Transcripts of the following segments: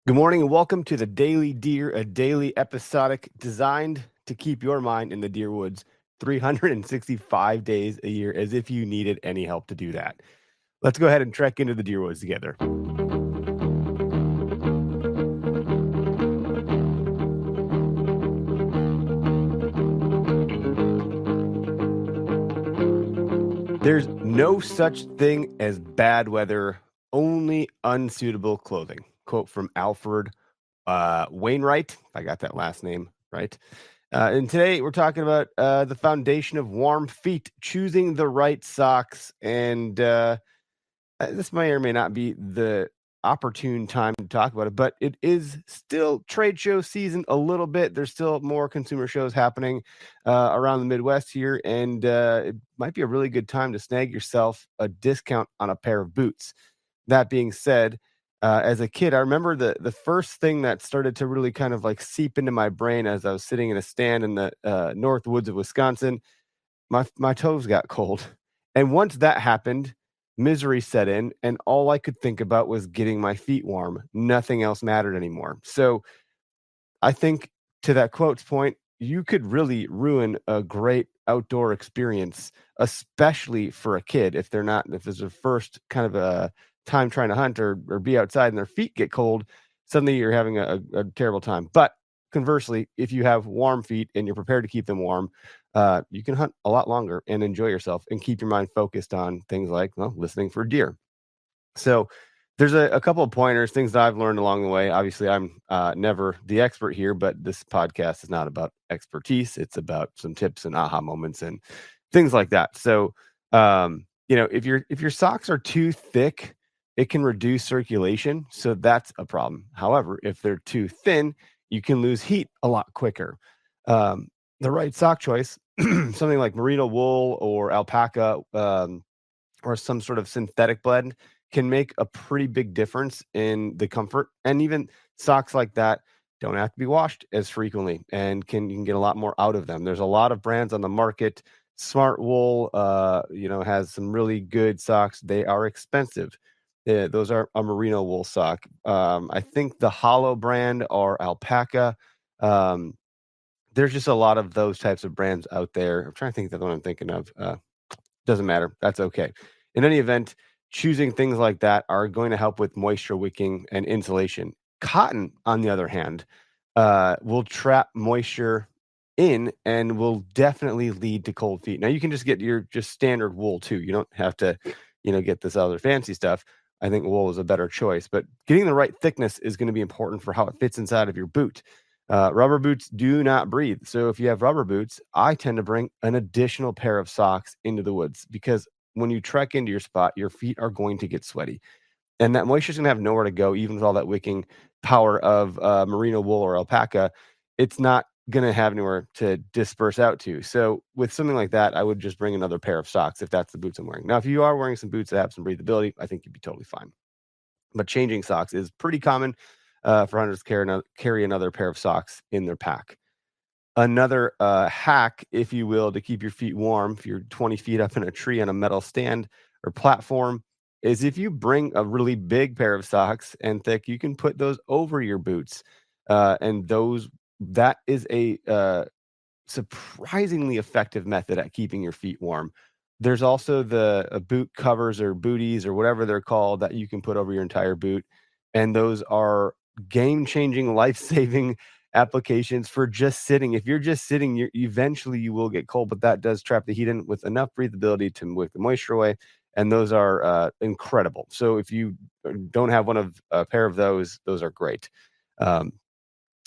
Good morning and welcome to the Daily Deer, a daily episodic designed to keep your mind in the deer woods 365 days a year, as if you needed any help to do that. Let's go ahead and trek into the deer woods together. There's no such thing as bad weather, only unsuitable clothing. Quote from Alfred Wainwright, if I got that last name right. And today we're talking about the foundation of warm feet, choosing the right socks. And this may or may not be the opportune time to talk about it, but it is still trade show season a little bit. There's still more consumer shows happening around the Midwest here, and it might be a really good time to snag yourself a discount on a pair of boots. That being said, as a kid, I remember the first thing that started to really kind of like seep into my brain as I was sitting in a stand in the north woods of Wisconsin. My toes got cold, and once that happened, misery set in, and all I could think about was getting my feet warm. Nothing else mattered anymore. So I think, to that quote's point, you could really ruin a great outdoor experience, especially for a kid if there's a first kind of a time trying to hunt or be outside and their feet get cold. Suddenly you're having a terrible time. But conversely, if you have warm feet and you're prepared to keep them warm, you can hunt a lot longer and enjoy yourself and keep your mind focused on things like, well, listening for deer. So there's a couple of pointers, things that I've learned along the way. Obviously, I'm never the expert here, but this podcast is not about expertise. It's about some tips and aha moments and things like that. So, if your socks are too thick, it can reduce circulation. So that's a problem. However, if they're too thin, you can lose heat a lot quicker. The right sock choice, something like merino wool or alpaca, or some sort of synthetic blend, can make a pretty big difference in the comfort. And even socks like that don't have to be washed as frequently, and you can get a lot more out of them. There's a lot of brands on the market. Smart Wool, has some really good socks. They are expensive. Those are a merino wool sock. I think the Hollow brand or Alpaca. There's just a lot of those types of brands out there. I'm trying to think of the one I'm thinking of. Doesn't matter. That's okay. In any event, choosing things like that are going to help with moisture wicking and insulation. Cotton, on the other hand, will trap moisture in and will definitely lead to cold feet. Now, you can just get your just standard wool too. You don't have to, get this other fancy stuff. I think wool is a better choice, but getting the right thickness is going to be important for how it fits inside of your boot. Rubber boots do not breathe. So if you have rubber boots, I tend to bring an additional pair of socks into the woods, because when you trek into your spot, your feet are going to get sweaty. And that moisture is going to have nowhere to go, even with all that wicking power of merino wool or alpaca. It's not going to have anywhere to disperse out to. So with something like that, I would just bring another pair of socks if that's the boots I'm wearing. Now, if you are wearing some boots that have some breathability, I think you'd be totally fine. But changing socks is pretty common for hunters to carry another pair of socks in their pack. Another hack, if you will, to keep your feet warm, if you're 20 feet up in a tree on a metal stand or platform, is if you bring a really big pair of socks and thick, you can put those over your boots. And that is a surprisingly effective method at keeping your feet warm. There's also the boot covers or booties or whatever they're called that you can put over your entire boot. And those are game-changing, life-saving applications for just sitting. If you're just sitting, eventually you will get cold, but that does trap the heat in with enough breathability to wick the moisture away. And those are incredible. So if you don't have a pair of those are great.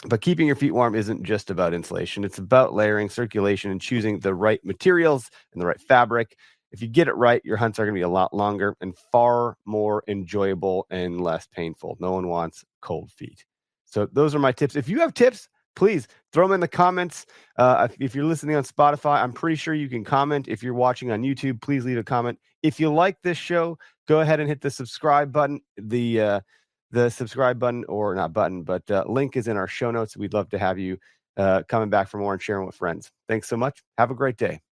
But keeping your feet warm isn't just about insulation. It's about layering, circulation, and choosing the right materials and the right fabric. If you get it right, your hunts are going to be a lot longer and far more enjoyable and less painful. No one wants cold feet. So those are my tips. If you have tips, please throw them in the comments. If you're listening on Spotify, I'm pretty sure you can comment. If you're watching on YouTube, please leave a comment. If you like this show, go ahead and hit the subscribe button. The subscribe button, or not button, but link is in our show notes. We'd love to have you coming back for more and sharing with friends. Thanks so much. Have a great day.